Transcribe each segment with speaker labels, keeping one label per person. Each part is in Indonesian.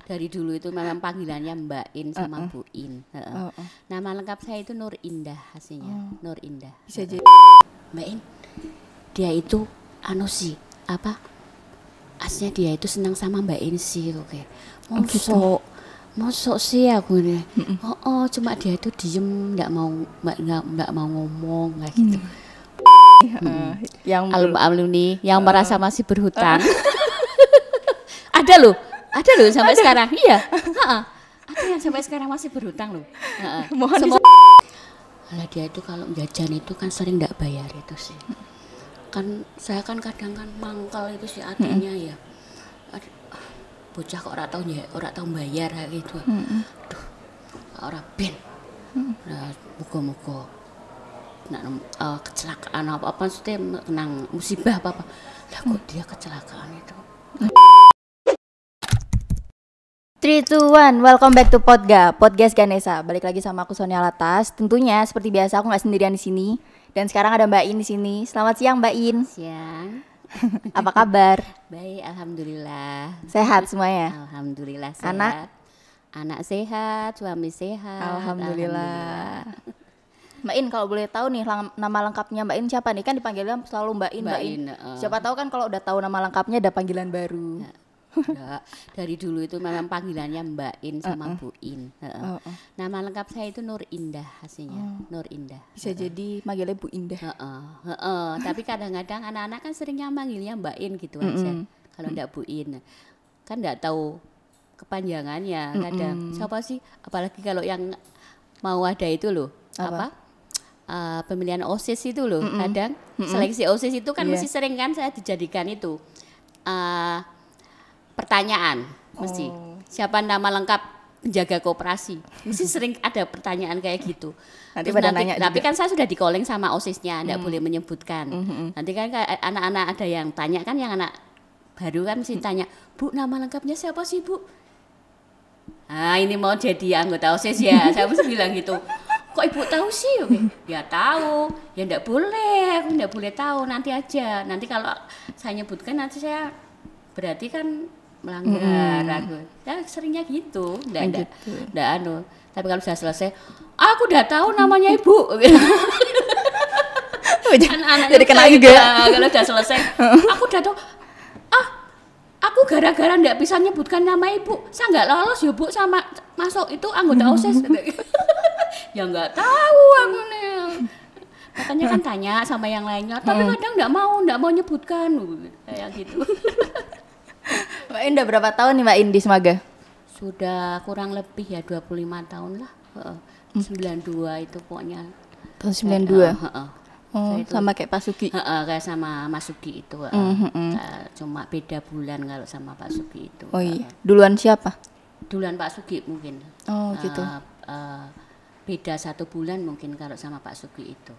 Speaker 1: Dari dulu itu memang panggilannya Mbak In sama Bu In. Nama lengkap saya itu Nur Indah aslinya. Nur Indah.
Speaker 2: Bisa jadi.
Speaker 1: Mbak In, dia itu aslinya dia itu senang sama Mbak In sih, oke. Mosok sih aku nih. Cuma dia itu diem, nggak mau ngomong kayak gitu.
Speaker 2: Yang
Speaker 1: Alumni yang merasa masih berhutang. Ada loh sampai sekarang. Iya. Ada yang sampai sekarang masih berhutang loh.
Speaker 2: mohon
Speaker 1: Lah dia itu kalau jajan itu kan sering nggak bayar itu sih. Kan saya kan kadang kan mangkal itu sih hatinya ya. Bocah kok ora tau bayar kayak gitu. Duh, ora ben. Nah, muga-muga kecelakaan apa maksudnya menang musibah apa. Lah kok dia kecelakaan itu.
Speaker 2: 3, 2, 1, welcome back to Podcast Ganesha. Balik lagi sama aku Sonia Latas. Tentunya seperti biasa aku nggak sendirian di sini. Dan sekarang ada Mbak In di sini. Selamat siang Mbak In.
Speaker 1: Siang.
Speaker 2: Apa kabar?
Speaker 1: Baik, alhamdulillah.
Speaker 2: Sehat semuanya?
Speaker 1: Alhamdulillah sehat. Anak sehat, suami sehat.
Speaker 2: Alhamdulillah. Mbak In, kalau boleh tahu nih nama lengkapnya Mbak In siapa nih? Kan dipanggilnya selalu Mbak In. Siapa tahu kan kalau udah tahu nama lengkapnya ada panggilan baru.
Speaker 1: Enggak, dari dulu itu memang panggilannya Mbak In sama Bu In. Nama lengkap saya itu Nur Indah aslinya. Nur Indah.
Speaker 2: Bisa jadi manggilnya Bu Indah.
Speaker 1: Tapi kadang-kadang anak-anak kan seringnya manggilnya Mbak In gitu aja. Kalau enggak Bu In, kan enggak tahu kepanjangannya. Kadang siapa sih? Apalagi kalau yang mau ada itu loh. Pemilihan OSIS itu loh. Kadang seleksi OSIS itu kan mesti sering kan saya dijadikan itu. Pertanyaan mesti siapa nama lengkap penjaga koperasi mesti sering ada pertanyaan kayak gitu.
Speaker 2: Nanti nanya
Speaker 1: tapi
Speaker 2: juga.
Speaker 1: Kan saya sudah di calling sama OSISnya enggak boleh menyebutkan. Nanti kan anak-anak ada yang tanya kan, yang anak baru kan mesti tanya, Bu nama lengkapnya siapa sih Bu? Ini mau jadi anggota OSIS ya. Saya mesti bilang gitu. Kok Ibu tahu sih? Ya tahu. Ya enggak boleh tahu, nanti aja. Nanti kalau saya nyebutkan nanti saya berarti kan melanggar aku. Ya seringnya gitu. Enggak Tapi kalau sudah selesai, aku udah tahu namanya Ibu.
Speaker 2: Jadi kena juga.
Speaker 1: Kalau udah selesai, aku udah tahu. Aku gara-gara enggak bisa nyebutkan nama Ibu, saya enggak lolos ya Bu sama masuk itu anggota OSIS. Ya enggak tahu aku nih. Katanya kan tanya sama yang lainnya, tapi kadang enggak mau nyebutkan kayak gitu.
Speaker 2: Mbak In udah berapa tahun nih Mbak In di Semaga?
Speaker 1: Sudah kurang lebih ya 25 tahun lah. 92 itu pokoknya.
Speaker 2: Tahun 92? Sama kayak Pak Sugi?
Speaker 1: Kayak sama Mas Sugi itu. Cuma beda bulan kalau sama Pak Sugi itu.
Speaker 2: Oh iya. Duluan siapa?
Speaker 1: Duluan Pak Sugi mungkin.
Speaker 2: Oh gitu.
Speaker 1: Beda 1 bulan mungkin kalau sama Pak Sugi itu.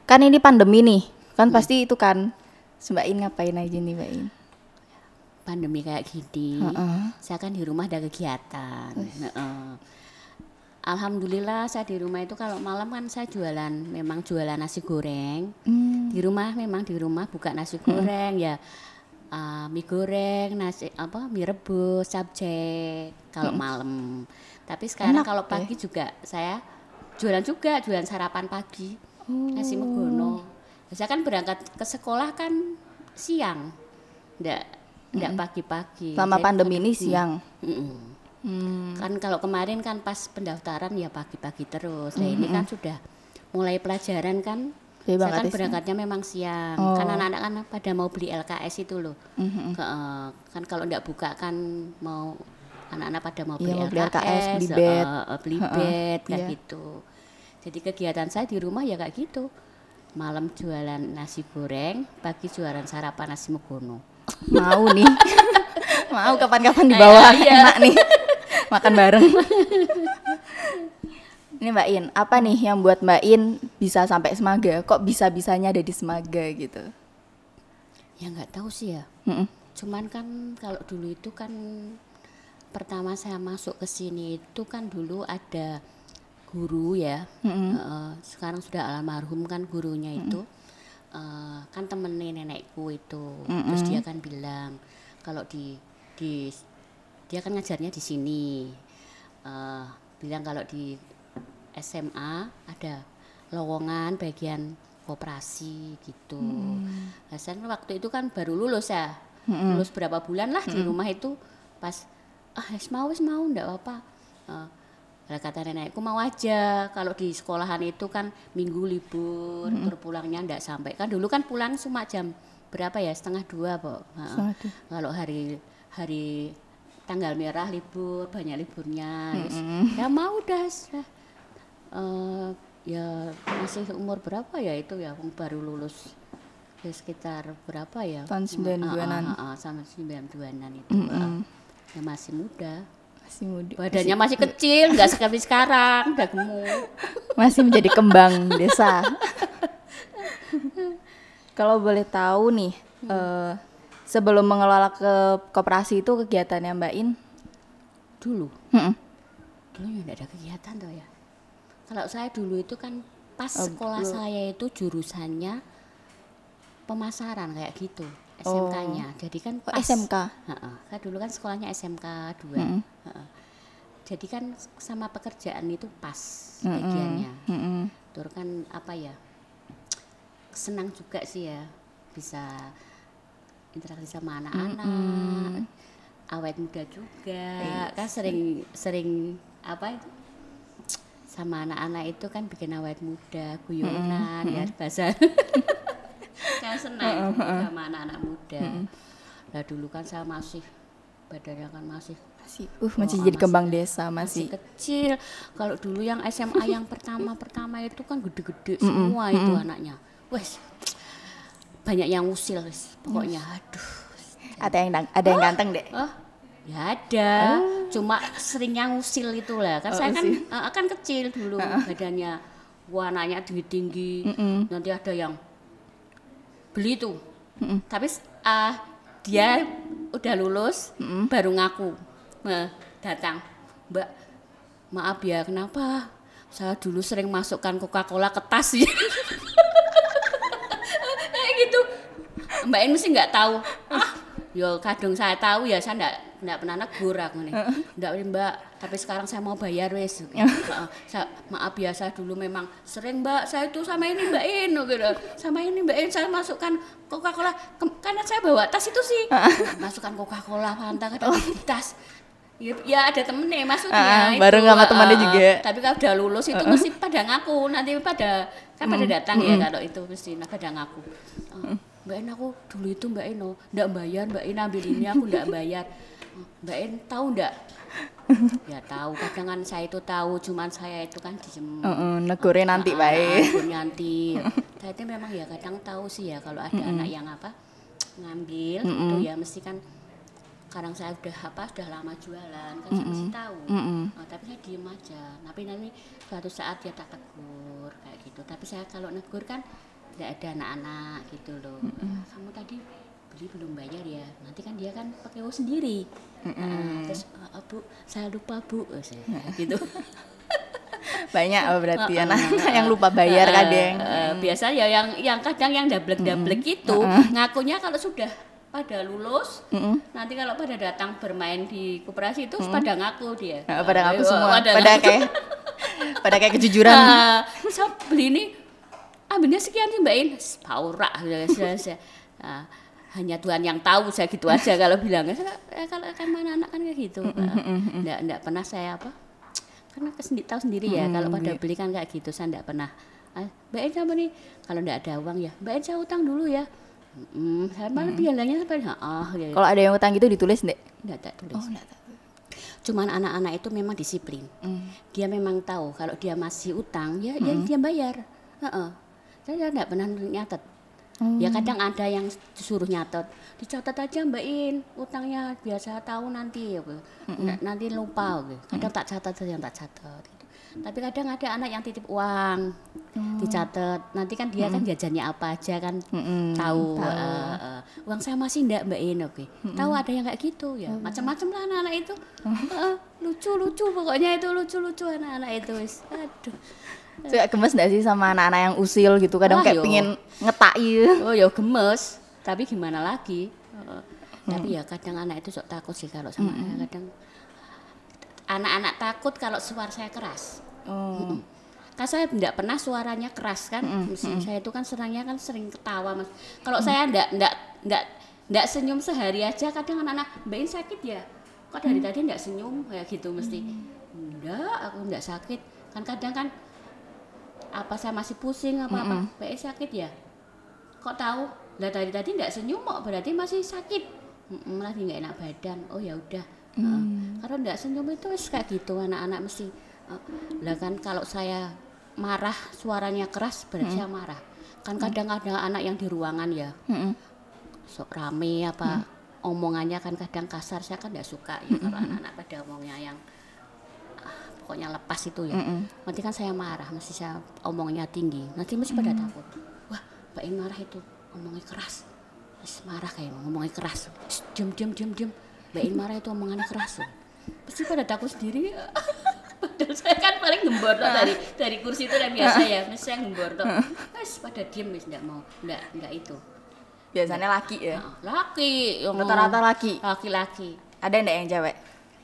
Speaker 2: Kan ini pandemi nih. Kan pasti itu kan. Mbak In ngapain aja nih Mbak In?
Speaker 1: Pandemi kayak gini, saya kan di rumah ada kegiatan. Alhamdulillah saya di rumah itu kalau malam kan saya memang jualan nasi goreng. Di rumah buka nasi goreng ya, mie goreng, mie rebus, capcay kalau malam. Tapi sekarang kalau pagi juga saya jualan sarapan pagi, nasi megono. Saya kan berangkat ke sekolah kan siang, enggak pagi-pagi.
Speaker 2: Selama pandemi ini siang.
Speaker 1: Kan kalau kemarin kan pas pendaftaran ya pagi-pagi terus. Nah ini kan sudah mulai pelajaran kan. Saya kan berangkatnya memang siang. Kan anak-anak kan pada mau beli LKS itu loh. Kan kalau enggak buka kan mau anak-anak pada mau beli LKS, beli bed kayak gitu. Jadi kegiatan saya di rumah ya kayak gitu. Malam jualan nasi goreng, pagi jualan sarapan nasi megono.
Speaker 2: Mau nih. Mau kapan-kapan dibawa. Enak nih. Makan bareng. Ini Mbak In, apa nih yang buat Mbak In bisa sampai Semaga? Kok bisa-bisanya ada di Semaga gitu?
Speaker 1: Ya nggak tahu sih ya. Cuman kan kalau dulu itu kan pertama saya masuk ke sini itu kan dulu ada guru ya. Sekarang sudah almarhum kan gurunya itu. Kan temen nenekku itu. Terus dia kan bilang kalau di dia kan ngajarnya di sini. Bilang kalau di SMA ada lowongan bagian koperasi gitu. Nah, saya waktu itu kan baru lulus ya. Lulus berapa bulan lah di rumah itu pas wis mau ndak apa-apa. Kata nenekku mau aja, kalau di sekolahan itu kan minggu libur, pulangnya ndak sampai. Kan dulu kan pulang cuma jam berapa ya, 1:30 Pok. Kalau hari tanggal merah libur, banyak liburnya. Ya mau dah. Ya masih umur berapa ya itu ya, baru lulus ya sekitar berapa ya,
Speaker 2: tahun 92-an.
Speaker 1: Sama 92-an itu. Ya masih muda, badannya masih kecil, nggak seperti sekarang udah gemuk,
Speaker 2: masih menjadi kembang desa. Kalau boleh tahu nih, sebelum mengelola ke koperasi itu kegiatannya Mbak In
Speaker 1: dulu ya nggak ada kegiatan tuh ya. Kalau saya dulu itu kan pas sekolah saya itu jurusannya pemasaran kayak gitu, SMK-nya. Jadi kan pas
Speaker 2: SMK.
Speaker 1: Kan dulu kan sekolahnya SMK 2. Jadi kan sama pekerjaan itu pas bagiannya. Terus kan apa ya? Senang juga sih ya bisa interaksi sama anak-anak. Awet muda juga. Kan sering apa itu? Sama anak-anak itu kan bikin awet muda, guyonan ya bahasa. Saya senang sama anak-anak muda. Nah dulu kan saya masih badannya kan masih
Speaker 2: jadi kembang desa, masih
Speaker 1: kecil. Kalau dulu yang SMA yang pertama itu kan gede-gede semua itu anaknya. Wes banyak yang usil wes. Pokoknya aduh.
Speaker 2: Ada yang ganteng deh.
Speaker 1: Ya ada, cuma sering yang usil itulah. Kan saya kan kecil dulu badannya, warnanya tinggi-tinggi. Nanti ada yang beli tuh. Tapi dia udah lulus baru ngaku. Datang, Mbak, maaf ya kenapa? Saya dulu sering masukkan Coca-Cola ke tas. Kayak gitu. Mbak ini mesti nggak tahu. Yo kadang saya tahu ya, saya enggak pernah negur aku nih. Enggak Mbak, tapi sekarang saya mau bayar wes. Maaf ya, saya dulu memang sering Mbak, saya itu sama ini Mbak In gitu. Sama ini Mbak In saya masukkan Coca-Cola karena saya bawa tas itu sih. Masukkan Coca-Cola, Fanta ke tas. Ya ada temennya maksudnya
Speaker 2: bareng sama temannya juga.
Speaker 1: Tapi kalau udah lulus itu mesti pada ngaku, nanti pada datang ya kalau itu mesti pada ngaku. Mbak In aku dulu itu Mbak In enggak bayar, Mbak In ambil ini aku enggak bayar. Mbak In tahu enggak? Ya tahu, kadang kan saya itu tahu, cuman saya itu kan diem.
Speaker 2: Negurnya nanti baik.
Speaker 1: Nanti. Saya itu memang ya kadang tahu sih ya kalau ada anak yang ngambil itu ya mesti kan. Sekarang saya udah lama jualan kan saya mesti tahu. Tapi saya diem aja. Tapi nanti suatu saat dia tak tegur kayak gitu. Tapi saya kalau negur kan tidak ada anak-anak gitu loh. Kamu tadi beli belum bayar ya, nanti kan dia kan pakai uang sendiri. Terus Bu saya lupa Bu gitu.
Speaker 2: Banyak berarti anak-anak yang lupa bayar kadang.
Speaker 1: Biasa ya yang kadang yang dablek gitu ngakunya kalau sudah pada lulus, nanti kalau pada datang bermain di koperasi itu pada ngaku dia.
Speaker 2: Pada ngaku semua. Pada kayak kejujuran.
Speaker 1: Saya beli ini ambilnya sekian sih Mbak In, paura hanya Tuhan yang tahu, saya gitu aja kalau bilangnya. Kalau kan mana anak kan kayak gitu. Enggak pernah saya karena tahu sendiri ya kalau pada beli kan kayak gitu, saya enggak pernah. Mbak In sama nih kalau enggak ada uang ya, Mbak In saya utang dulu ya. Saya malah bilangnya sampai gitu.
Speaker 2: Kalau ada yang utang gitu ditulis enggak?
Speaker 1: Enggak tulis. Cuman anak-anak itu memang disiplin. Dia memang tahu kalau dia masih utang ya dia bayar. Saya enggak pernah nyatet. Ya kadang ada yang disuruh nyatet. Dicatat aja Mbak In, utangnya biasa tahu nanti ya. Nanti lupa gitu. Kadang tak catat saja yang tak catat gitu. Tapi kadang ada anak yang titip uang. Dicatat. Nanti kan dia kan jajannya apa aja kan tahu. Uang saya masih enggak Mbak In, oke. Tahu ada yang kayak gitu ya. Macam-macam lah anak-anak itu. Lucu-lucu pokoknya itu lucu-lucu anak-anak itu wis. Aduh.
Speaker 2: Suka gemes gak sih sama anak-anak yang usil gitu, kadang kayak pingin ngetai.
Speaker 1: Oh ya gemes, tapi gimana lagi. Tapi ya kadang anak itu sok takut sih kalau sama anak. Kadang anak-anak takut kalau suara saya keras. Kan saya tidak pernah suaranya keras kan. Saya itu kan senangnya kan sering ketawa Mas. Kalau saya enggak senyum sehari aja, kadang anak-anak, "Mbak In sakit ya? Kok dari tadi enggak senyum?" kayak gitu mesti. Enggak, aku enggak sakit. Kan kadang kan apa saya masih pusing apa-apa. "Mbak In sakit ya? Kok tahu? Lah dari tadi enggak senyum kok, berarti masih sakit." Lagi enggak enak badan. Oh ya udah. Kalau enggak senyum itu kayak gitu anak-anak mesti. Lah kan kalau saya marah suaranya keras berarti saya marah. Kan kadang-kadang anak yang di ruangan ya. Sok rame apa omongannya kan kadang kasar, saya kan enggak suka ya kalau anak-anak pada omongnya yang pokoknya lepas itu ya. Nanti kan saya marah, mesti saya omongnya tinggi. Nanti mesti pada takut. Wah, Mbak In marah itu omongnya keras. Terus marah kayak ngomongnya keras. Diam. Mbak In marah itu omongannya keras. Pasti pada takut sendiri. Padahal saya kan paling gembor tuh dari kursi itu udah biasa ya. Mesti saya gembor tuh. Wes pada diem wis enggak mau. Enggak itu.
Speaker 2: Biasanya laki ya?
Speaker 1: Laki.
Speaker 2: Rata-rata laki?
Speaker 1: Laki-laki.
Speaker 2: Ada enggak yang cewek?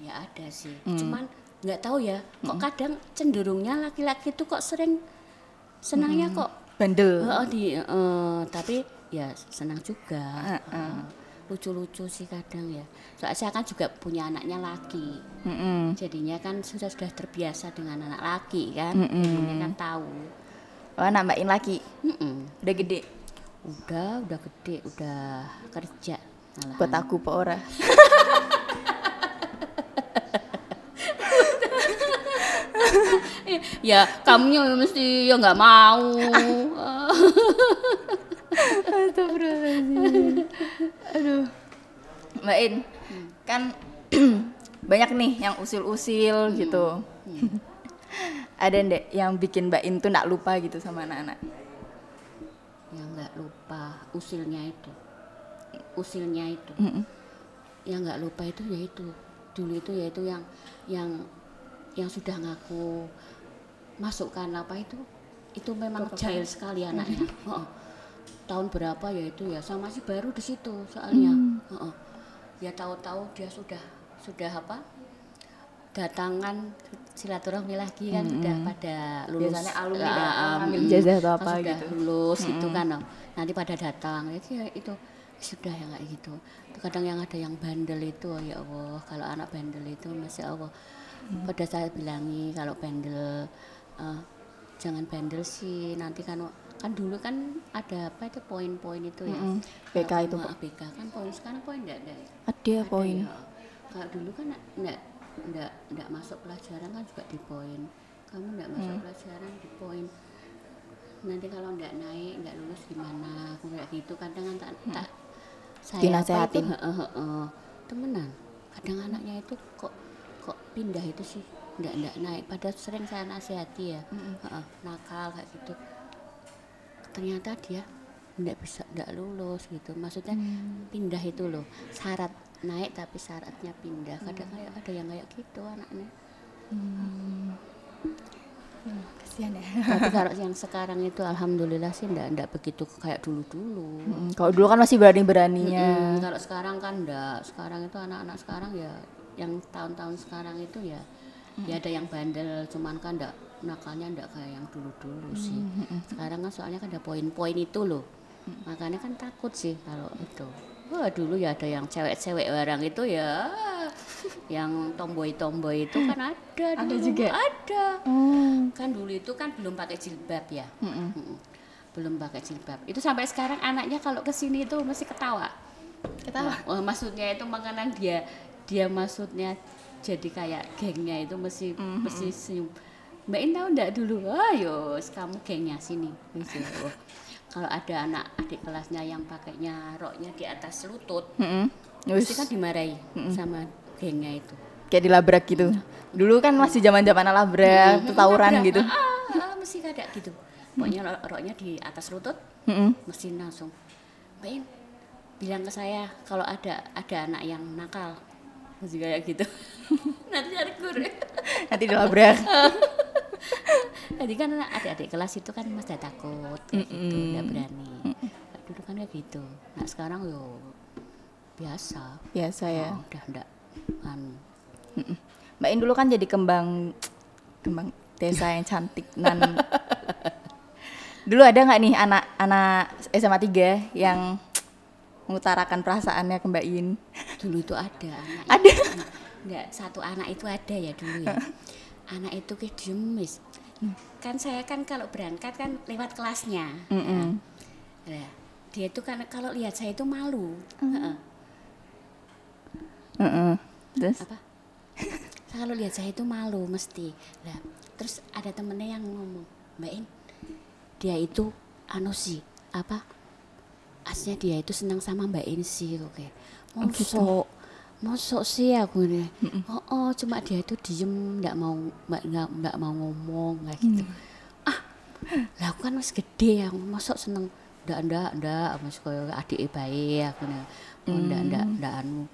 Speaker 1: Ya ada sih. Cuman nggak tahu ya. Kok kadang cenderungnya laki-laki itu kok sering senangnya kok
Speaker 2: bandel.
Speaker 1: Tapi ya senang juga. Lucu-lucu sih kadang ya. Soalnya saya kan juga punya anaknya laki. Jadinya kan sudah terbiasa dengan anak laki kan. Jadinya kan tahu.
Speaker 2: Oh, anak Mbak In laki? Udah gede?
Speaker 1: Udah gede, udah kerja. Malahan.
Speaker 2: Buat aku po ora.
Speaker 1: Ya kamunya mesti ya nggak mau.
Speaker 2: Astagfirullahaladzim. Aduh, Mbak In, kan banyak nih yang usil-usil gitu. Ada ndek yang bikin Mbak In tuh nggak lupa gitu sama anak-anak?
Speaker 1: Ya nggak lupa usilnya itu. Yang nggak lupa itu ya itu dulu itu yaitu yang sudah ngaku masukkan apa itu memang jahil sekali anaknya. Tahun berapa ya itu ya, saya masih baru di situ soalnya. Ya tahu-tahu dia sudah apa datangan silaturahmi lagi kan sudah pada lulus.
Speaker 2: Biasanya alumni ambil ijazah atau apa
Speaker 1: sudah
Speaker 2: gitu.
Speaker 1: Lulus itu kan nanti pada datang itu sudah ya kayak gitu. Kadang yang ada yang bandel itu ya Allah, kalau anak bandel itu Masya Allah. Pada saya bilangi kalau bandel jangan bandel sih, nanti kan dulu kan ada apa itu poin-poin itu ya.
Speaker 2: BK itu
Speaker 1: BK kan poin, sekarang poin enggak ada.
Speaker 2: Ada poin.
Speaker 1: Ya. Kalau dulu kan enggak masuk pelajaran kan juga di poin. Kamu enggak masuk pelajaran di poin. Nanti kalau enggak naik, enggak lulus gimana? Kayak gitu kadang kan tak saya
Speaker 2: dinasehatin.
Speaker 1: Temenan. Kadang anaknya itu kok pindah itu sih. Enggak naik. Padahal sering saya nasihati ya. Nakal kayak gitu. Ternyata dia enggak lulus gitu. Maksudnya pindah itu loh. Syarat naik tapi syaratnya pindah. Kadang kayak ada yang kayak gitu anaknya.
Speaker 2: Kasihan ya.
Speaker 1: Tapi kalau yang sekarang itu alhamdulillah sih enggak begitu kayak dulu-dulu.
Speaker 2: Kalau dulu kan masih berani-beraninya.
Speaker 1: Kalau sekarang kan enggak. Sekarang itu anak-anak sekarang ya yang tahun-tahun sekarang itu ya ya ada yang bandel, cuman kan enggak nakalnya enggak kayak yang dulu-dulu sih. Sekarang kan soalnya kan ada poin-poin itu loh. Makanya kan takut sih kalau itu. Wah dulu ya ada yang cewek-cewek barang itu ya, yang tomboy-tomboy itu kan ada dulu.
Speaker 2: Ada juga?
Speaker 1: Ada. Kan dulu itu kan belum pakai jilbab ya. Belum pakai jilbab. Itu sampai sekarang anaknya kalau kesini itu mesti ketawa. Nah, maksudnya itu makanan dia maksudnya jadi kayak gengnya itu mesti senyum. Mbak In tahu enggak dulu? Ayo kamu gengnya sini. Gitu. Kalau ada anak adik kelasnya yang pakainya roknya di atas lutut, pasti kan dimarahi sama gengnya itu.
Speaker 2: Kayak dilabrak gitu. Dulu kan masih zaman-zaman labrak, tawuran gitu.
Speaker 1: Mesti kayak gitu. Pokoknya roknya di atas lutut, mesti langsung. Mbak In, bilang ke saya kalau ada anak yang nakal, mesti kayak gitu. Nanti cari guru.
Speaker 2: Nanti dilabrak.
Speaker 1: Jadi kan adik-adik kelas itu kan masih takut, kayak gitu, nggak berani. Dulu kan kayak gitu. Nah sekarang yo biasa.
Speaker 2: Biasa ya.
Speaker 1: Udah enggak anu.
Speaker 2: Mbak In dulu kan jadi kembang desa yang cantik nan. Dulu ada nggak nih anak SMA 3 yang mengutarakan perasaannya ke Mbak In?
Speaker 1: Dulu itu ada anak.
Speaker 2: Ada.
Speaker 1: Enggak, satu anak itu ada ya dulu ya. Anak itu ke diemis. Kan saya kan kalau berangkat kan lewat kelasnya. Nah, dia itu kan kalau lihat saya itu malu.
Speaker 2: Terus?
Speaker 1: Apa? Kalau lihat saya itu malu mesti. Nah, terus ada temennya yang ngomong, Mbak In, dia itu sih apa? Aslinya dia itu senang sama Mbak In sih, oke. Mosok sih aku nih. Cuma dia itu diem, nggak mau ngomong kayak gitu. Lah aku kan masih gede ya, mosok seneng. Ndak, masih koyo adik baik aku nih. Ndak anu.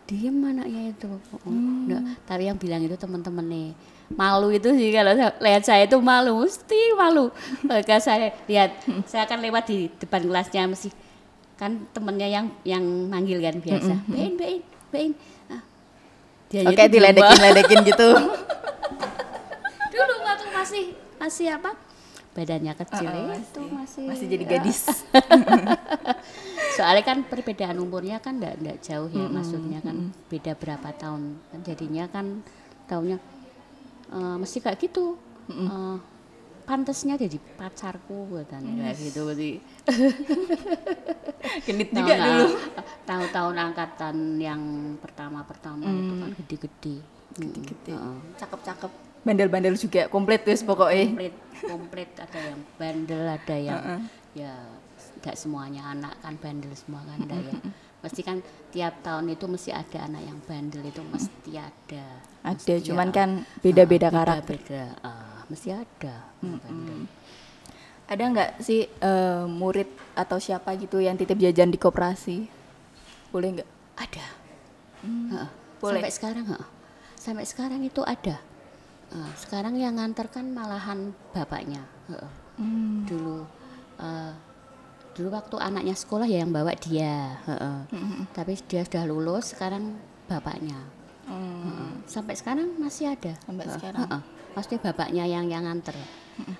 Speaker 1: Diem anaknya itu. Ndak. Tapi yang bilang itu teman-teman nih. Malu itu sih kalau lihat saya itu malu, mesti malu. Maka saya lihat, saya akan lewat di depan kelasnya mesti kan temennya yang manggil kan biasa. Bain.
Speaker 2: Oke, diledekin gitu.
Speaker 1: Dulu waktu masih apa? Badannya kecil itu
Speaker 2: masih jadi gadis.
Speaker 1: Soalnya kan perbedaan umurnya kan enggak jauh ya, maksudnya kan beda berapa tahun. Kan jadinya kan tahunnya mesti kayak gitu. Pantasnya jadi pacarku katanya kayak gitu berarti.
Speaker 2: Genit juga dulu.
Speaker 1: Tahun-tahun angkatan yang pertama itu kan gede-gede.
Speaker 2: Cakep-cakep. Bandel-bandel juga komplit wis pokoknya.
Speaker 1: Komplit ada yang bandel, ada yang ya enggak semuanya anak kan bandel semua kan enggak ya. Mesti kan tiap tahun itu mesti ada anak yang bandel itu mesti ada.
Speaker 2: Ada, cuman kan beda-beda karakter.
Speaker 1: Mesti ada.
Speaker 2: Ada nggak sih murid atau siapa gitu yang titip jajan di koperasi? Boleh nggak?
Speaker 1: Ada.
Speaker 2: Boleh.
Speaker 1: Sampai sekarang itu ada. Sekarang yang nganter kan malahan bapaknya. Dulu waktu anaknya sekolah ya yang bawa dia. Tapi dia sudah lulus, sekarang bapaknya. Sampai sekarang masih ada.
Speaker 2: Sampai sekarang.
Speaker 1: Pasti bapaknya yang nganter.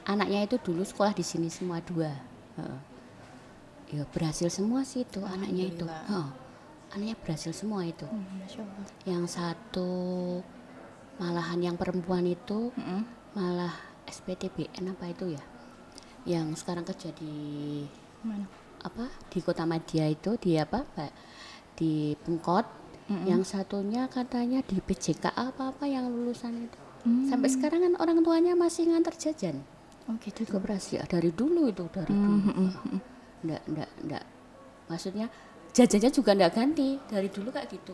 Speaker 1: Anaknya itu dulu sekolah di sini semua 2. Ya berhasil semua sih itu anaknya itu. Anaknya berhasil semua itu. Yang satu malahan yang perempuan itu malah SPTBN apa itu ya? Yang sekarang kerja di mana? Apa? Di Kota Madia itu di apa? Di Pengkot. Yang satunya katanya di PJK apa yang lulusan itu. Sampai sekarang kan orang tuanya masih ngantar jajan. Gitu. Di koperasi dari dulu itu dulu. Enggak. Maksudnya jajannya juga enggak ganti dari dulu kayak gitu.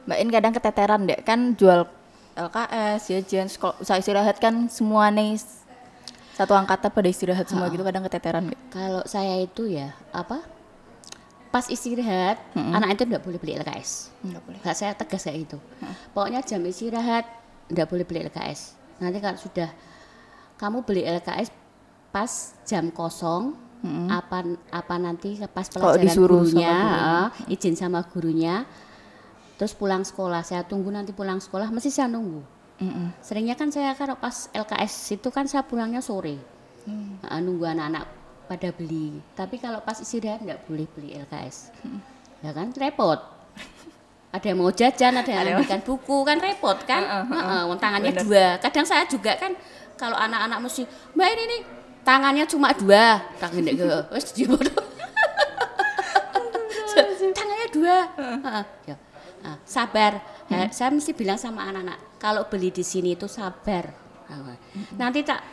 Speaker 2: Mbak In kadang keteteran deh kan jual LKS, jajan, usaha istirahat kan semua nih satu angkatan pada istirahat semua gitu, kadang keteteran deh.
Speaker 1: Kalau saya itu ya pas istirahat anak itu enggak boleh beli LKS. Enggak boleh. Saya tegas kayak gitu. Pokoknya jam istirahat enggak boleh beli LKS. Nanti kalau sudah kamu beli LKS pas jam kosong, apa nanti pas pelajaran gurunya, izin sama gurunya, terus pulang sekolah. Saya tunggu nanti pulang sekolah, mesti saya nunggu. Seringnya kan saya kalau pas LKS itu kan saya pulangnya sore, nunggu anak-anak pada beli. Tapi kalau pas istirahat nggak boleh beli LKS, ya kan repot. Ada yang mau jajan, ada yang ambilkan buku, kan repot kan. Tangannya 2. Kadang saya juga kan kalau anak-anak mesti, Mbak ini tangannya cuma 2, tangannya wes dibodoh. Tangannya 2. Sabar. Saya mesti bilang sama anak-anak, kalau beli di sini itu sabar. Nanti tak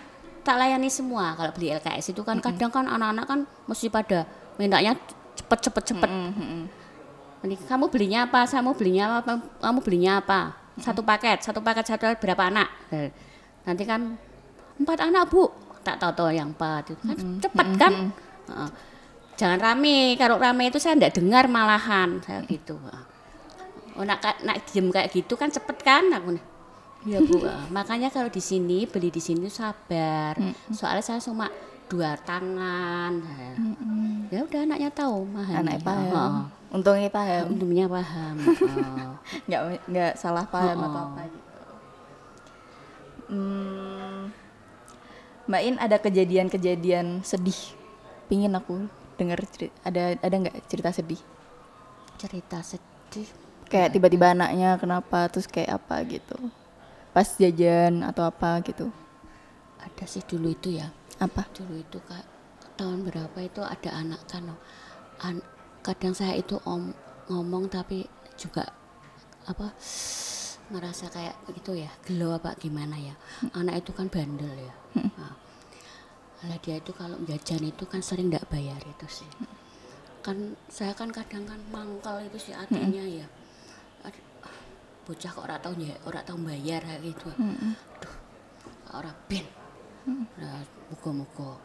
Speaker 1: layani semua. Kalau beli LKS itu kan kadang kan anak-anak kan mesti pada mintanya cepet. Kamu belinya apa? Kamu belinya apa? Satu paket berapa anak? Nanti kan 4 anak Bu. Tak tahu yang 4 itu kan cepet kan? Jangan rame. Kalau rame itu saya enggak dengar malahan saya gitu. Nak diem kayak gitu kan cepet kan aku nih. Iya Bu. Makanya kalau beli di sini sabar. Soalnya saya cuma 2 tangan. Ya udah anaknya tahu mahal.
Speaker 2: Anaknya paham. Untungnya paham.
Speaker 1: Untungnya paham. Oh.
Speaker 2: Nggak salah paham atau
Speaker 1: Oh.
Speaker 2: apa gitu. Mbak In ada kejadian-kejadian sedih. Pingin aku dengar ada nggak cerita sedih?
Speaker 1: Cerita sedih.
Speaker 2: Kayak tiba-tiba anaknya kenapa terus kayak apa gitu. Pas jajan atau apa gitu.
Speaker 1: Ada sih dulu itu ya.
Speaker 2: Apa?
Speaker 1: Dulu itu Kak, tahun berapa itu ada anak kan. Kadang saya itu ngomong tapi juga apa ngerasa kayak gitu ya, gelo apa gimana ya. Anak itu kan bandel ya. Nah, dia itu kalau jajan itu kan sering nggak bayar itu sih. Kan saya kan kadang kan mangkal itu sih hatinya ya. Bocah kok ora tau bayar kayak gitu. Duh, ora ben. Nah, muga-muga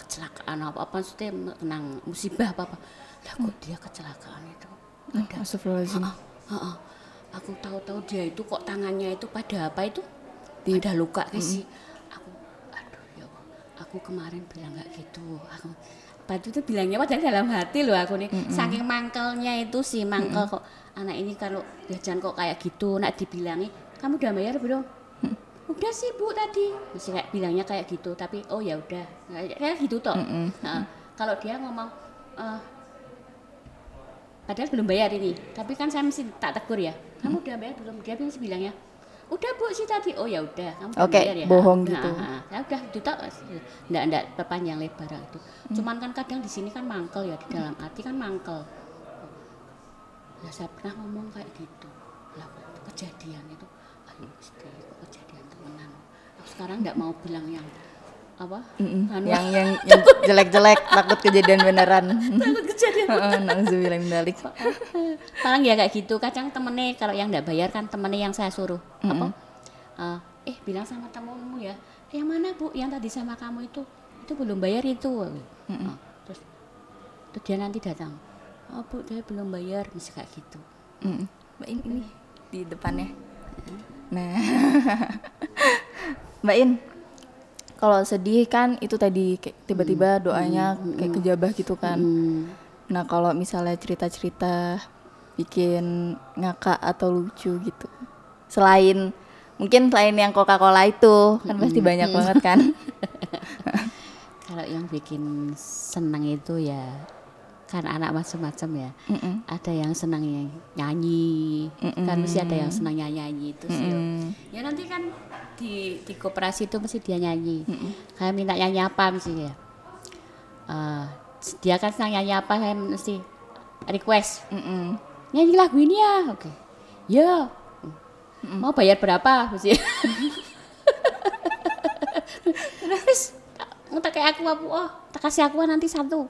Speaker 1: kecelakaan apa maksudnya menang musibah apa lah kok dia kecelakaan itu ada.
Speaker 2: Astagfirullahaladzim.
Speaker 1: Aku tahu-tahu dia itu kok tangannya itu pada apa itu pada luka sih. Aduh ya Allah, aku kemarin bilang nggak gitu. Aku itu bilangnya padahal dalam hati loh aku nih. Saking mangkelnya itu sih mangkel kok anak ini kalau jajan kok kayak gitu nak dibilangi kamu udah bayar belum? Udah sih Bu tadi. Masih kayak bilangnya kayak gitu tapi oh ya udah kayak gitu toh. Nah, kalau dia ngomong padahal belum bayar ini tapi kan saya mesti tak tegur ya. Kamu udah bayar belum? Dia masih bilangnya udah Bu sih tadi. Oh ya udah kamu udah bayar ya.
Speaker 2: Bohong gitu.
Speaker 1: Ya udah itu tak enggak perpanjang lebar itu. Cuman kan kadang di sini kan mangkel ya di dalam hati kan mangkel. Lah saya pernah ngomong kayak gitu. Lah kejadian itu kejadian temenan. Aku sekarang enggak mau bilang yang apa?
Speaker 2: Yang jelek-jelek takut kejadian beneran.
Speaker 1: Takut kejadian.
Speaker 2: Nauzubillah min dzalik.
Speaker 1: Paling ya kayak gitu. Kadang temennya kalau yang enggak bayar kan temennya yang saya suruh apa? Bilang sama temumu ya. Yang mana Bu? Yang tadi sama kamu itu belum bayar itu. Terus dia nanti datang. Oh Bu, dia belum bayar, bisa kayak gitu.
Speaker 2: Mbak In ini di depannya. Nah, Mbak In, kalau sedih kan itu tadi kayak tiba-tiba doanya kayak kejabah gitu kan. Nah kalau misalnya cerita-cerita bikin ngakak atau lucu gitu, mungkin selain yang Coca-Cola itu kan pasti banyak banget kan.
Speaker 1: Kalau yang bikin senang itu ya kan anak macam-macam ya. Ada yang senang yang nyanyi, kan mesti ada yang senang nyanyi itu sih. Ya nanti kan di koperasi itu mesti dia nyanyi. Kayak minta nyanyi apa mesti ya. Dia kan senang nyanyi apa saya mesti request. Nyanyi lagu ini ya, oke. Ya. Mau bayar berapa mesti. Terus tak kayak aku tak kasih aku nanti satu.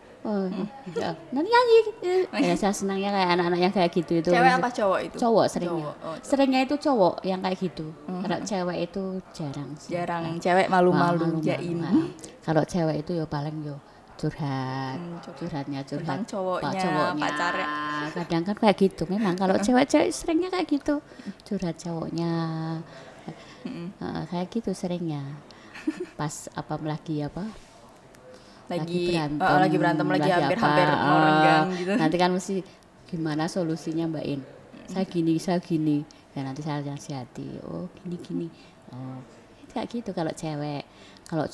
Speaker 1: Nanti nyanyi. Ya saya senangnya kayak anak-anak yang kayak gitu itu.
Speaker 2: Cewek apa cowok itu?
Speaker 1: Cowok seringnya.
Speaker 2: Cowok.
Speaker 1: Seringnya itu cowok yang kayak gitu. Kalau cewek itu jarang sih.
Speaker 2: Jarang. Cewek malu-malu jaim.
Speaker 1: Kalau cewek itu ya paling yo curhatnya
Speaker 2: tentang cowoknya, pacarnya.
Speaker 1: Kadang kan kayak gitu. Memang kalau cewek-cewek seringnya kayak gitu. Curhat cowoknya. Kayak gitu seringnya. Pas lagi berantem lagi hampir mau renggang gitu. Nanti kan mesti gimana solusinya Mbak In? Saya gini. Ya nanti saya nasihati. Oh gini. Oh kayak gitu kalau cewek. Kalau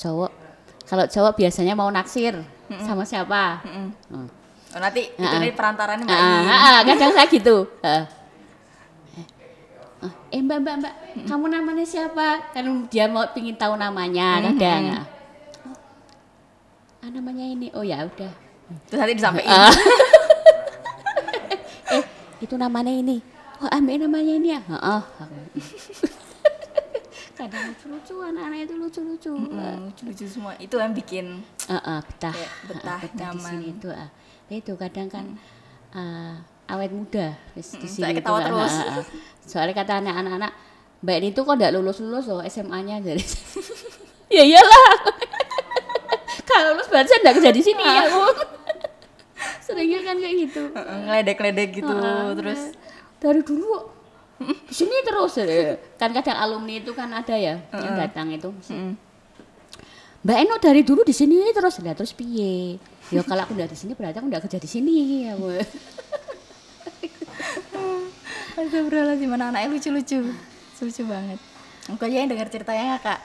Speaker 1: cowok biasanya mau naksir sama siapa?
Speaker 2: Nanti itu dari perantaranya Mbak In.
Speaker 1: Kadang saya gitu. Mbak, kamu namanya siapa? Kan dia mau pingin tahu namanya kadang. Namanya ini. Oh ya udah.
Speaker 2: Terus nanti disampaikan.
Speaker 1: Itu namanya ini. Oh ambil namanya ini ya. Kadang lucu-lucu, anak-anak itu lucu-lucu.
Speaker 2: Lucu semua. Itu yang bikin betah nyaman.
Speaker 1: Itu itu kadang kan awet muda di sini.
Speaker 2: Saya ketawa terus.
Speaker 1: Soalnya kata anak-anak, Mbak ini tuh kok enggak lulus loh SMA-nya jadi. Ya iyalah. Kalau lulus baca enggak kerja di sini ya, Bu. Seringnya kan kayak gitu.
Speaker 2: Ngeledek-ledek gitu terus
Speaker 1: dari dulu di sini terus kan kadang alumni itu kan ada ya yang datang itu Mbak Eno dari dulu di sini terus, lah terus piye? Ya kalau aku udah di sini berarti aku udah kerja di sini. Aku.
Speaker 2: Astagfirullahaladzim, mana anaknya lucu-lucu. Lucu banget. Aku aja yang dengar ceritanya Kak.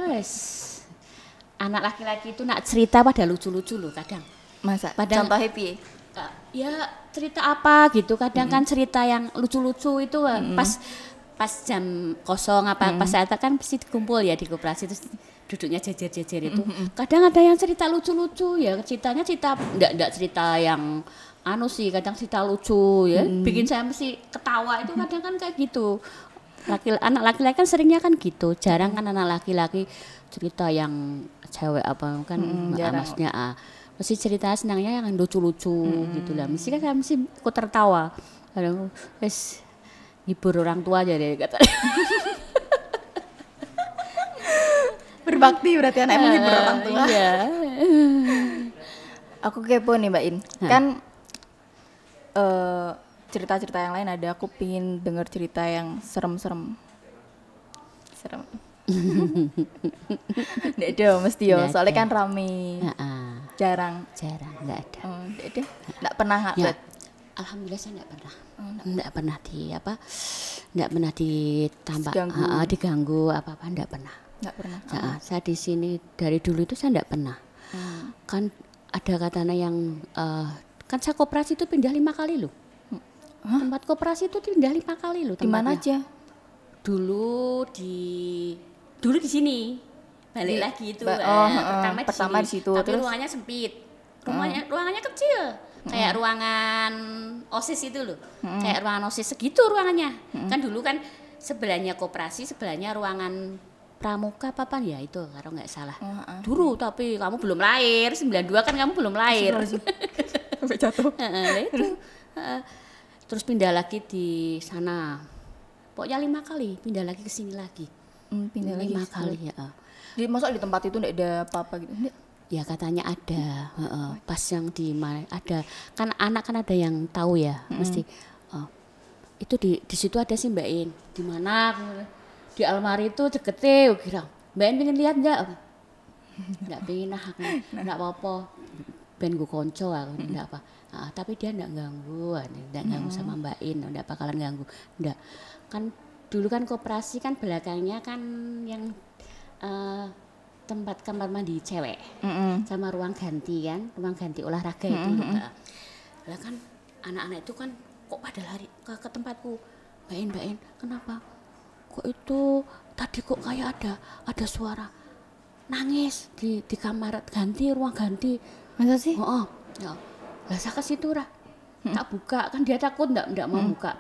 Speaker 1: Wes. Anak laki-laki itu nak cerita pada lucu-lucu loh kadang.
Speaker 2: Masa?
Speaker 1: Padahal-
Speaker 2: Contoh happy.
Speaker 1: Ya cerita apa gitu. Kadang kan cerita yang lucu-lucu itu pas jam kosong apa pas saat kan pasti kumpul ya di koperasi terus duduknya jejer-jejer itu. Kadang ada yang cerita lucu-lucu ya, ceritanya cerita enggak cerita yang anu sih, kadang cerita lucu ya. Bikin saya mesti ketawa itu kadang kan kayak gitu. Anak laki-laki kan seringnya kan gitu, jarang kan anak laki-laki cerita yang cewek apa kan
Speaker 2: jarang.
Speaker 1: maksudnya mesti cerita senangnya yang lucu-lucu gitu lah. Mesti kan mesti ikut tertawa. Kadang wes hibur orang tua aja deh katanya.
Speaker 2: Berbakti berarti anak emang hibur orang tua.
Speaker 1: Iya.
Speaker 2: Aku kepo nih Mbak In. Kan cerita-cerita yang lain ada, aku pingin denger cerita yang serem-serem. Serem. Nggak ada mesti yo,
Speaker 1: Nggak
Speaker 2: soalnya
Speaker 1: ada.
Speaker 2: kan rame. Jarang.
Speaker 1: Jarang nggak ada.
Speaker 2: Nggak ada. Nggak pernah
Speaker 1: Ya,
Speaker 2: ngupload.
Speaker 1: alhamdulillah saya nggak pernah. Nggak pernah nggak pernah ditambah diganggu apa-apa nggak pernah.
Speaker 2: Nggak pernah.
Speaker 1: Saya di sini dari dulu itu saya nggak pernah. Kan ada katanya yang kan saya koperasi itu pindah 5 kali loh. Tempat koperasi itu pindah 5 kali loh.
Speaker 2: Di mana aja?
Speaker 1: Dulu di sini. Balik lagi itu.
Speaker 2: Pertama di situ.
Speaker 1: Tapi
Speaker 2: Terus
Speaker 1: ruangannya sempit. Ruangannya kecil. Kayak ruangan OSIS itu loh. Kayak ruangan OSIS segitu ruangannya. Kan dulu kan sebelahnya koperasi, sebelahnya ruangan pramuka apa ya itu kalau nggak salah. Dulu tapi kamu belum lahir, 92 kan kamu belum lahir.
Speaker 2: sampai jatuh.
Speaker 1: Itu. Terus pindah lagi di sana. Pokoknya 5 kali pindah lagi ke sini lagi.
Speaker 2: Pindah lagi
Speaker 1: 5 kali ya.
Speaker 2: Jadi masuk di tempat itu nggak ada apa-apa gitu? Nggak.
Speaker 1: Ya katanya ada, pas yang di mana ada kan anak kan ada yang tahu ya, mesti itu di situ ada sih Mbak In, di mana di almari itu deketnya, kira Mbak In pengen lihat nggak? Nggak pengen nggak apa-apa, ben gue konco aku nggak apa, tapi dia nggak ganggu sama Mbak In, nggak bakalan ganggu, nggak kan dulu kan koperasi kan belakangnya kan yang tempat kamar mandi cewek sama ruang ganti olahraga itu lah kan anak-anak itu kan kok pada lari ke tempatku Mbak In kenapa kok itu tadi kok kayak ada suara nangis di kamar ganti ruang ganti.
Speaker 2: Masa sih?
Speaker 1: Ya lah saya ke situ tak buka kan dia takut ndak mau buka.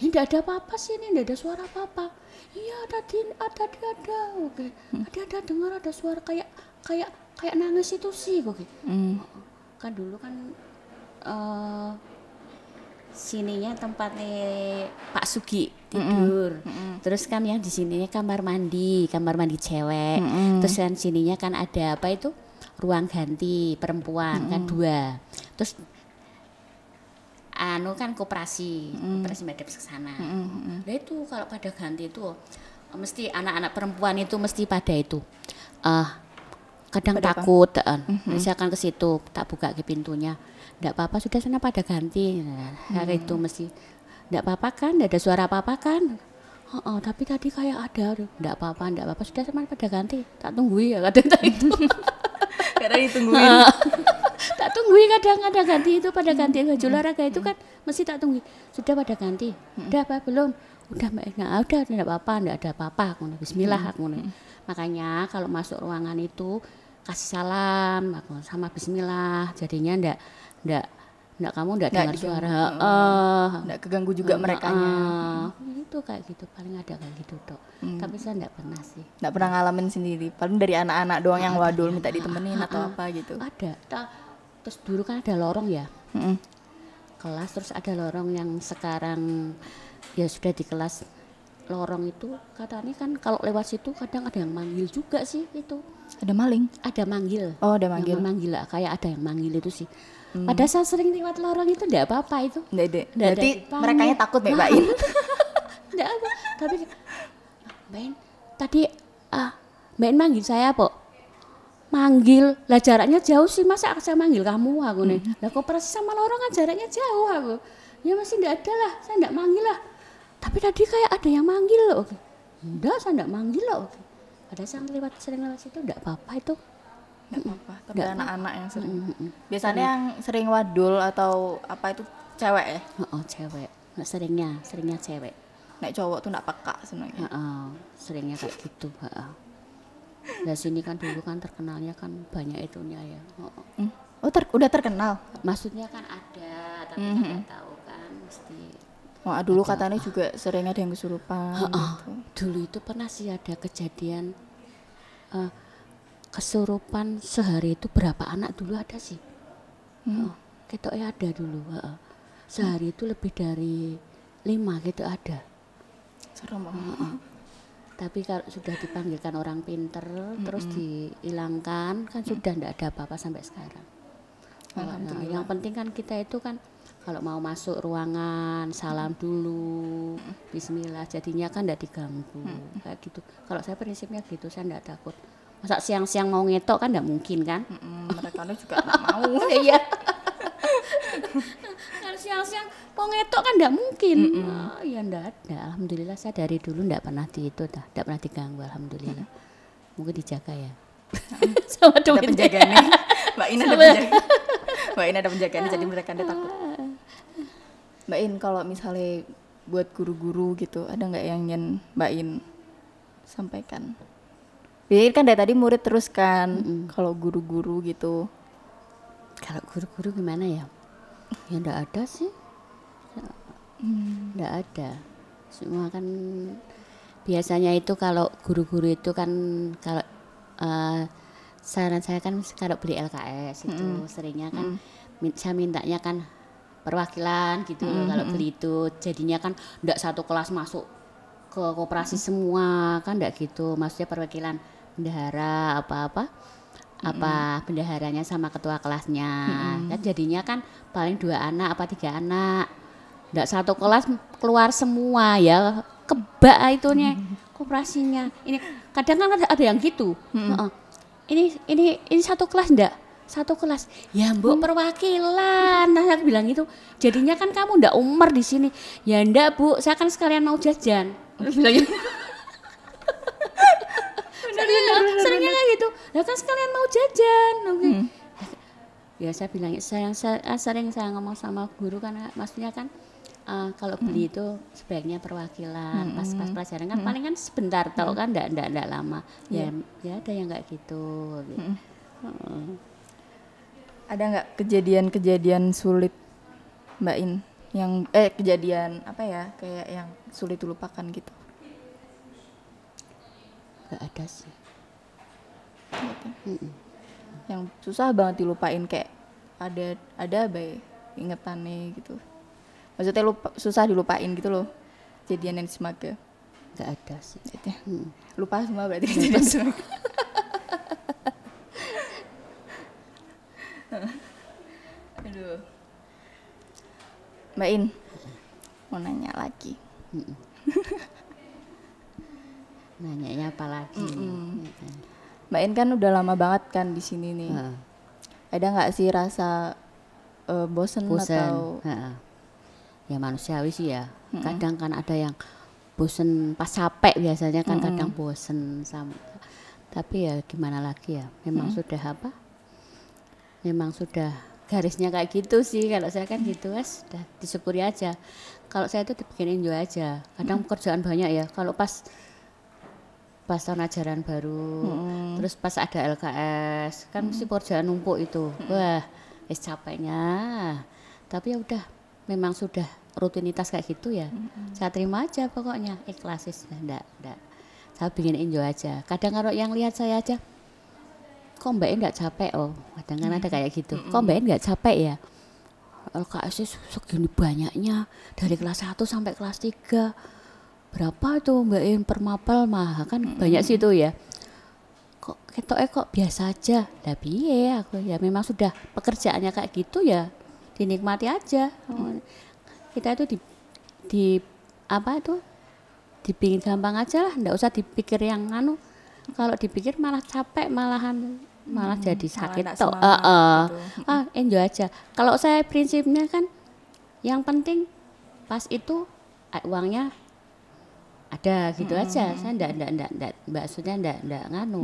Speaker 1: Ini enggak ada apa-apa sih, ini enggak ada suara apa-apa. Iya ada. Oke. Ada dengar ada suara kayak nangis itu sih oke. Kan dulu kan sininya tempatnya Pak Sugi tidur. Terus kan yang di sininya kamar mandi cewek. Terus kan sininya kan ada apa itu? Ruang ganti perempuan kan 2. Terus kan koperasi madep ke sana. Nah itu kalau pada ganti itu mesti anak-anak perempuan itu mesti pada itu kadang
Speaker 2: pada
Speaker 1: takut misalkan ke situ tak buka ke pintunya enggak apa-apa sudah sana pada ganti hari itu mesti enggak apa-apa kan enggak ada suara apa-apa kan tapi tadi kayak ada enggak apa-apa sudah sana pada ganti tak tungguin ya kadang itu
Speaker 2: kadang ditungguin.
Speaker 1: Tak tungguin kadang ada ganti itu pada ganti baju olahraga itu kan mesti tak tungguin sudah pada ganti udah apa belum udah Mbak udah tidak apa-apa enggak ada apa-apa aku bismillah aku makanya kalau masuk ruangan itu kasih salam aku sama bismillah jadinya enggak kamu enggak dengar suara
Speaker 2: enggak keganggu juga merekanya.
Speaker 1: Itu kayak gitu paling ada kayak gitu Dok. Tapi saya enggak pernah sih.
Speaker 2: Enggak pernah ngalamin sendiri. Paling dari anak-anak doang yang wadul minta ditemenin atau apa gitu.
Speaker 1: Ada. Terus dulu kan ada lorong ya. Kelas terus ada lorong yang sekarang ya sudah di kelas lorong itu katanya kan kalau lewat situ kadang ada yang manggil juga sih itu.
Speaker 2: Ada maling?
Speaker 1: Ada manggil.
Speaker 2: Oh, ada manggil.
Speaker 1: Yang manggil kayak ada yang manggil itu sih. Pada saat sering lewat lorong itu enggak apa-apa itu.
Speaker 2: Enggak. Berarti merekanya takut Mbak In.
Speaker 1: Enggak apa. Tapi Mbak In tadi Mbak In manggil saya apa? Manggil, lah jaraknya jauh sih, masa saya manggil kamu aku nih. Lah koperasi sama lorong kan jaraknya jauh aku. Ya masih enggak ada lah, saya enggak manggil lah. Tapi tadi kayak ada yang manggil loh. Enggak, saya enggak manggil loh. Ada yang sering lewat situ, enggak apa-apa itu.
Speaker 2: Enggak apa-apa, tapi anak-anak yang sering. Biasanya yang sering wadul atau apa itu cewek ya?
Speaker 1: Oh, cewek. Nggak seringnya cewek.
Speaker 2: Nek cowok tuh enggak peka sebenarnya.
Speaker 1: Seringnya kayak gitu. Nah sini kan dulu kan terkenalnya kan banyak itunya ya.
Speaker 2: Udah terkenal.
Speaker 1: Maksudnya kan ada, tapi nggak tahu kan mesti.
Speaker 2: Wah dulu katanya juga sering ada yang kesurupan. Gitu.
Speaker 1: Dulu itu pernah sih ada kejadian kesurupan sehari itu berapa anak dulu ada sih. Ketoknya ada dulu. Sehari itu lebih dari 5 gitu ada.
Speaker 2: Serem banget.
Speaker 1: Tapi kalau sudah dipanggilkan orang pinter terus dihilangkan kan sudah tidak ada apa-apa sampai sekarang. Yang penting kan kita itu kan kalau mau masuk ruangan salam dulu, bismillah, jadinya kan tidak diganggu kayak gitu. Kalau saya prinsipnya gitu, saya tidak takut. Masa siang-siang mau ngetok kan tidak mungkin kan?
Speaker 2: Mereka juga tidak mau.
Speaker 1: Iya. Kalau siang-siang mau ngetok kan tidak mungkin. Ya enggak ada. Alhamdulillah saya dari dulu enggak pernah tidak pernah diganggu, alhamdulillah. Mungkin dijaga ya. Sama
Speaker 2: ada penjaganya. Mbak In ada penjaganya. Mbak In ada penjaganya jadi mereka ada takut. Mbak In kalau misalnya buat guru-guru gitu, ada nggak yang ingin Mbak In sampaikan? Biar kan dari tadi murid terus kan. Kalau guru-guru gitu.
Speaker 1: Kalau guru-guru gimana ya? Ya enggak ada sih. Enggak ada. Semua kan biasanya itu kalau guru-guru itu kan kalau saran saya kan kalau beli LKS itu seringnya kan saya mintanya kan perwakilan gitu loh kalau beli itu. Jadinya kan enggak satu kelas masuk ke koperasi semua kan enggak gitu. Maksudnya perwakilan bendahara apa bendaharanya sama ketua kelasnya kan jadinya kan paling 2 anak apa 3 anak nggak satu kelas keluar semua ya kebak itunya koperasinya ini kadang kan ada yang gitu ini satu kelas enggak satu kelas ya mbok perwakilan nah aku bilang gitu jadinya kan kamu enggak umur di sini ya enggak bu saya kan sekalian mau jajan bilang gitu. Seringnya kayak gitu lah kan sekalian mau jajan ya saya bilang sering saya ngomong sama guru kan maksudnya kan kalau beli itu sebaiknya perwakilan pas pelajaran kan paling kan sebentar tau kan enggak lama ya ada yang kayak gitu,
Speaker 2: Ada nggak kejadian sulit Mbak In yang kejadian apa ya kayak yang sulit dilupakan gitu?
Speaker 1: Nggak ada sih.
Speaker 2: Yang susah banget dilupain kayak ada baik ingetannya gitu. Maksudnya susah dilupain gitu loh. Kejadian yang di Semaga.
Speaker 1: Nggak ada sih.
Speaker 2: Lupa semua berarti kejadian semua. Aduh. Mbak In mau nanya lagi.
Speaker 1: Nanyanya apa lagi?
Speaker 2: Mbak In kan udah lama banget kan di sini nih. Ada nggak sih rasa bosen atau?
Speaker 1: Ya manusiawi sih ya. Kadang kan ada yang bosen pas capek biasanya kan kadang bosen sama. Tapi ya gimana lagi ya? Memang sudah apa? Memang sudah garisnya kayak gitu sih. Kalau saya kan gitu sudah disyukuri aja. Kalau saya itu dibikin enjoy aja. Kadang pekerjaan banyak ya. Kalau pas tahun ajaran baru, terus pas ada LKS, kan mesti pekerjaan numpuk itu. Wah, capeknya. Tapi ya udah, memang sudah rutinitas kayak gitu ya. Saya terima aja pokoknya, ikhlasis. Enggak. Saya bikin enjoy aja. Kadang kalau yang lihat saya aja, kok Mbak enggak capek kadang kan ada kayak gitu. Kok Mbak enggak capek ya? LKS segini banyaknya, dari kelas 1 sampai kelas 3. Berapa tuh Mbak In per mapel mah kan banyak sih itu ya. Kok ketoknya kok biasa aja. Lah piye aku ya memang sudah pekerjaannya kayak gitu ya. Dinikmati aja. Kita itu di apa itu dibikin gampang aja lah, enggak usah dipikir yang kalau dipikir malah capek, malah jadi sakit
Speaker 2: nggak
Speaker 1: toh.
Speaker 2: semangat gitu.
Speaker 1: Enjoy aja. Kalau saya prinsipnya kan yang penting pas itu uangnya ada gitu aja. Saya enggak maksudnya enggak nganu.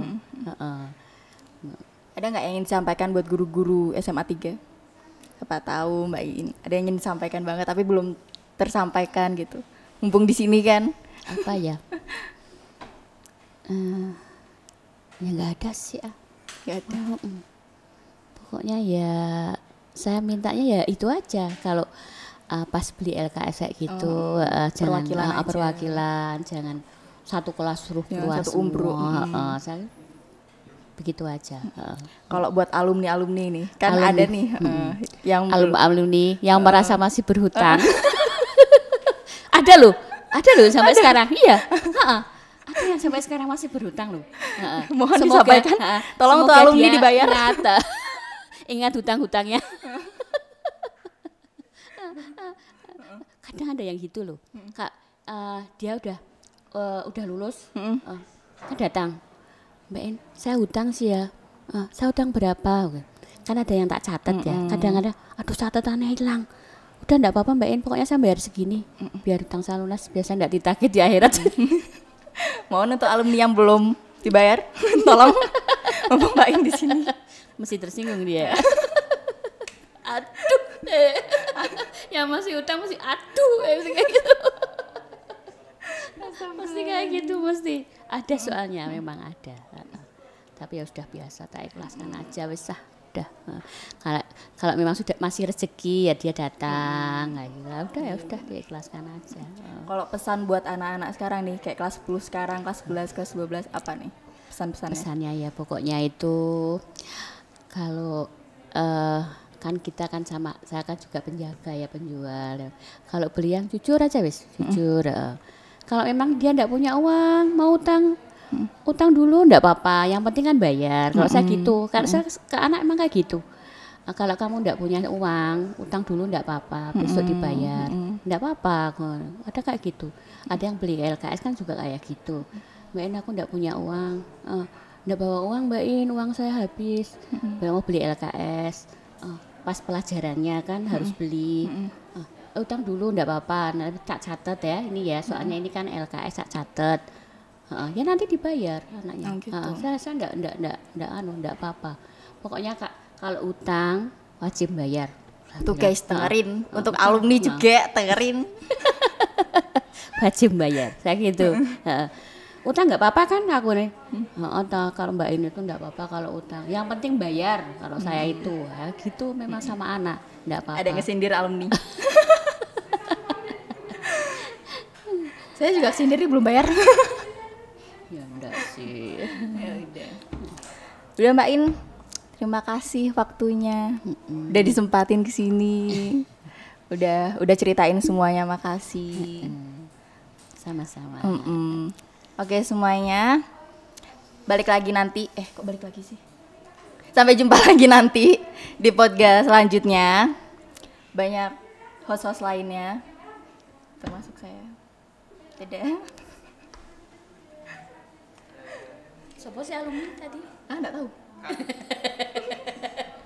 Speaker 2: Ada nggak yang ingin disampaikan buat guru-guru SMA 3? Siapa tahu Mbak In ada yang ingin disampaikan banget tapi belum tersampaikan gitu. Mumpung di sini kan.
Speaker 1: Apa ya? Ya nggak ada sih.
Speaker 2: Nggak ada.
Speaker 1: Pokoknya ya saya mintanya ya itu aja. Kalau pas beli LKS kayak gitu, jangan perwakilan, jangan satu kelas suruh keluar
Speaker 2: satu
Speaker 1: semua. Saya begitu aja.
Speaker 2: Kalau buat alumni nih kan ada nih yang
Speaker 1: alumni yang merasa masih berhutang. Ada loh sampai sekarang. Iya. Ada yang sampai sekarang masih berhutang loh.
Speaker 2: Mohon disampaikan. Tolong tuh alumni dibayar.
Speaker 1: Ingat hutang-hutangnya. Kadang ada yang gitu loh. Kak, dia udah lulus, kan datang. Mbak In, saya hutang sih ya. Saya hutang berapa? Kan ada yang tak catat ya. Kadang-kadang, aduh catatannya hilang. Udah enggak apa-apa Mbak In, pokoknya saya bayar segini. Biar hutang saya lunas, biasa enggak ditagih di akhirat.
Speaker 2: Mohon untuk alumni yang belum dibayar, tolong ngomong Mbak In di sini.
Speaker 1: Mesti tersinggung dia. Aduh. Yang masih hutang mesti aduh kayak gitu. Mesti kayak gitu, mesti ada soalnya, memang ada. Tapi ya sudah biasa, tak ikhlaskan aja wis udah. Kalau memang sudah masih rezeki ya dia datang gitu. Ya udah diikhlaskan aja.
Speaker 2: Kalau pesan buat anak-anak sekarang nih kayak kelas 10 sekarang, kelas 11, kelas 12 apa nih pesan-pesannya?
Speaker 1: Pesannya ya pokoknya itu kalau kan kita kan sama, saya kan juga penjaga ya, penjual. Kalau beli yang jujur aja wis, jujur. Kalau memang dia enggak punya uang, mau utang dulu enggak apa-apa, yang penting kan bayar. Kalau saya gitu, karena saya ke anak emang kayak gitu. Kalau kamu enggak punya uang, utang dulu enggak apa-apa, besok dibayar. Enggak apa-apa, ada kayak gitu. Ada yang beli LKS kan juga kayak gitu. Mbak In, aku enggak punya uang, enggak bawa uang Mbak In, uang saya habis. Mau beli LKS, pas pelajarannya kan harus beli. Utang dulu enggak apa-apa, nanti tak catat ya ini ya, soalnya ini kan LKS tak catat. Ya nanti dibayar anaknya. Saya enggak apa-apa. Pokoknya kalau utang wajib bayar.
Speaker 2: Tuh guys, dengerin. Untuk alumni juga dengerin.
Speaker 1: Wajib bayar, saya gitu. Utang enggak apa-apa kan aku nih. Kalau Mbak In itu enggak apa-apa kalau utang. Yang penting bayar kalau saya itu. Gitu memang sama anak, enggak apa-apa.
Speaker 2: Ada yang ngesindir alumni. Saya juga sendiri belum bayar.
Speaker 1: Ya enggak sih.
Speaker 2: Ya udah Mbak In, terima kasih waktunya. Udah disempatin ke sini. Udah ceritain semuanya, makasih.
Speaker 1: Sama-sama.
Speaker 2: Oke semuanya. Balik lagi nanti. Kok balik lagi sih? Sampai jumpa lagi nanti di podcast selanjutnya. Banyak host-host lainnya termasuk saya. Dadah.
Speaker 1: Siapa sih alumni tadi?
Speaker 2: Enggak tahu.